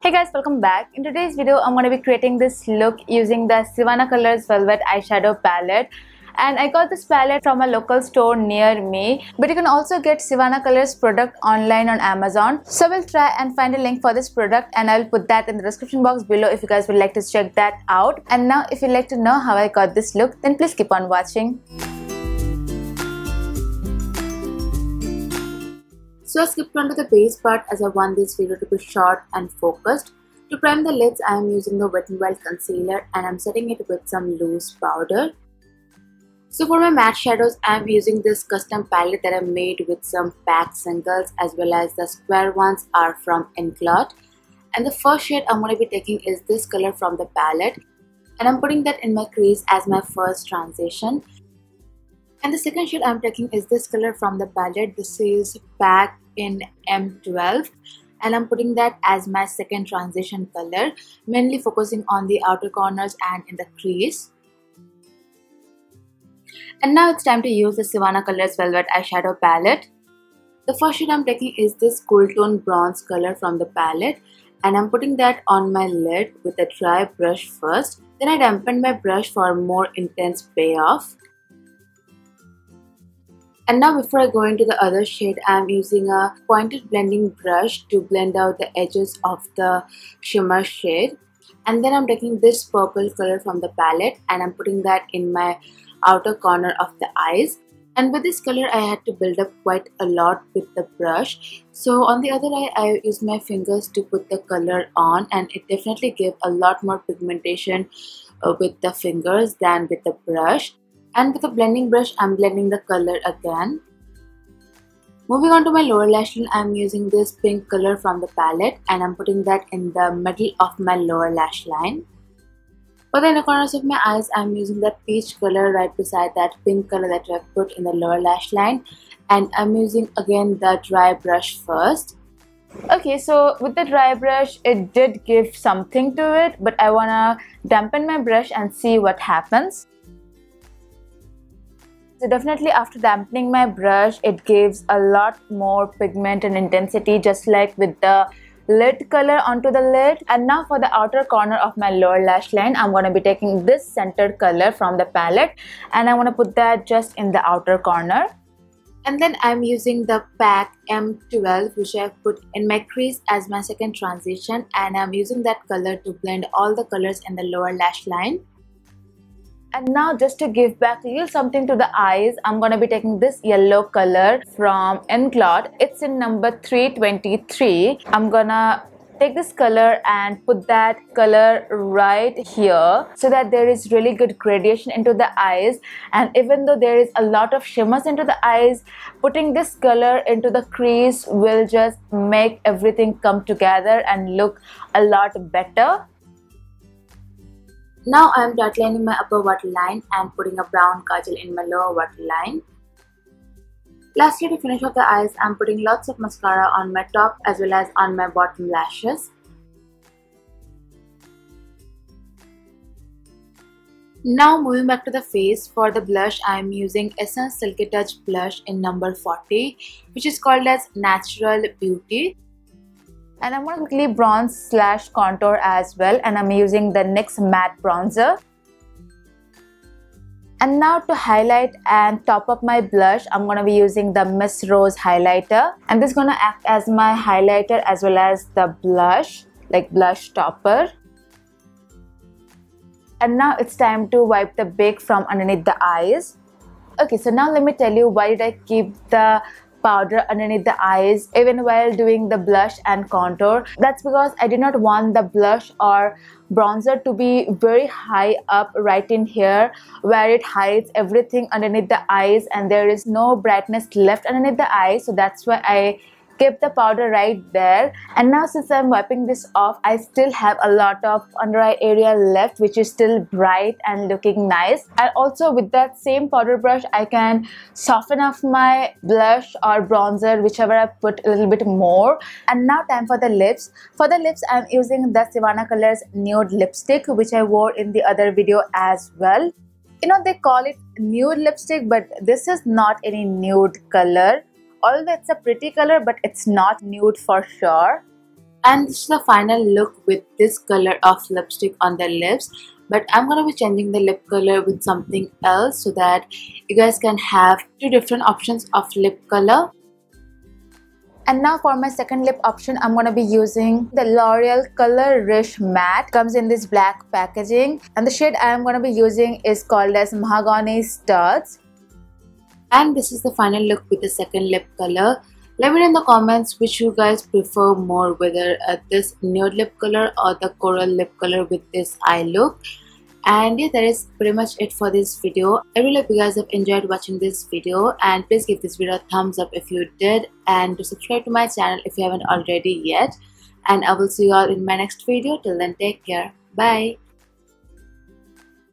Hey guys, welcome back. In today's video, I'm going to be creating this look using the Sivanna Colors Velvet Eyeshadow Palette. And I got this palette from a local store near me. But you can also get Sivanna Colors product online on Amazon. So we'll try and find a link for this product and I'll put that in the description box below if you guys would like to check that out. And now if you'd like to know how I got this look, then please keep on watching. So I skipped on to the base part as I want this video to be short and focused. To prime the lids, I am using the Wet n Wild concealer and I am setting it with some loose powder. So for my matte shadows, I am using this custom palette that I made with some pack singles as well as the square ones are from Inkblot. And the first shade I'm going to be taking is this color from the palette and I'm putting that in my crease as my first transition. And the second shade I'm taking is this color from the palette. This is Pack in M12 and I'm putting that as my second transition color, mainly focusing on the outer corners and in the crease. And now it's time to use the Sivanna Colors Velvet Eyeshadow Palette. The first shade I'm taking is this cool tone bronze color from the palette and I'm putting that on my lid with a dry brush first. Then I dampened my brush for more intense payoff. And now before I go into the other shade, I am using a pointed blending brush to blend out the edges of the shimmer shade. And then I'm taking this purple color from the palette and I'm putting that in my outer corner of the eyes. And with this color, I had to build up quite a lot with the brush. So on the other eye, I used my fingers to put the color on and it definitely gave a lot more pigmentation with the fingers than with the brush. And with the blending brush, I'm blending the color again. Moving on to my lower lash line, I'm using this pink color from the palette and I'm putting that in the middle of my lower lash line. For the inner corners of my eyes, I'm using that peach color right beside that pink color that I put in the lower lash line. And I'm using again the dry brush first. Okay, so with the dry brush, it did give something to it, but I wanna dampen my brush and see what happens. So definitely after dampening my brush, it gives a lot more pigment and intensity, just like with the lid color onto the lid. And now for the outer corner of my lower lash line, I'm going to be taking this centered color from the palette and I want to put that just in the outer corner. And then I'm using the Pack M12 which I've put in my crease as my second transition and I'm using that color to blend all the colors in the lower lash line. And now just to give back a little something to the eyes, I'm going to be taking this yellow color from Inkblot. It's in number 323. I'm gonna take this color and put that color right here so that there is really good gradation into the eyes. And even though there is a lot of shimmers into the eyes, putting this color into the crease will just make everything come together and look a lot better. Now I am outlining my upper waterline and putting a brown kajal in my lower waterline. Lastly, to finish off the eyes, I am putting lots of mascara on my top as well as on my bottom lashes. Now moving back to the face, for the blush I am using Essence Silky Touch blush in number 40, which is called as Natural Beauty. And I'm going to quickly bronze / contour as well, and I'm using the NYX matte bronzer. And now to highlight and top up my blush, I'm going to be using the Miss Rose highlighter, and this is going to act as my highlighter as well as the blush, like blush topper. And now it's time to wipe the bake from underneath the eyes. Okay, so now let me tell you why did I keep the powder underneath the eyes even while doing the blush and contour. That's because I did not want the blush or bronzer to be very high up right in here where it hides everything underneath the eyes and there is no brightness left underneath the eyes. So that's why I kept the powder right there. And now since I'm wiping this off, I still have a lot of under eye area left which is still bright and looking nice. And also with that same powder brush, I can soften off my blush or bronzer, whichever I put a little bit more. And now time for the lips. For the lips, I'm using the Sivanna Colors nude lipstick which I wore in the other video as well. You know, they call it nude lipstick, but this is not any nude color. Although it's a pretty color, but it's not nude for sure. And this is the final look with this color of lipstick on the lips. But I'm going to be changing the lip color with something else so that you guys can have two different options of lip color. And now for my second lip option, I'm going to be using the L'Oreal Color Rich Matte. Comes in this black packaging. And the shade I am going to be using is called as Mahogany Studs. And this is the final look with the second lip color. Let me know in the comments which you guys prefer more, whether this nude lip color or the coral lip color with this eye look. And yeah, that is pretty much it for this video. I really hope you guys have enjoyed watching this video, and please give this video a thumbs up if you did, and to subscribe to my channel if you haven't already yet. And I will see you all in my next video. Till then, take care. Bye.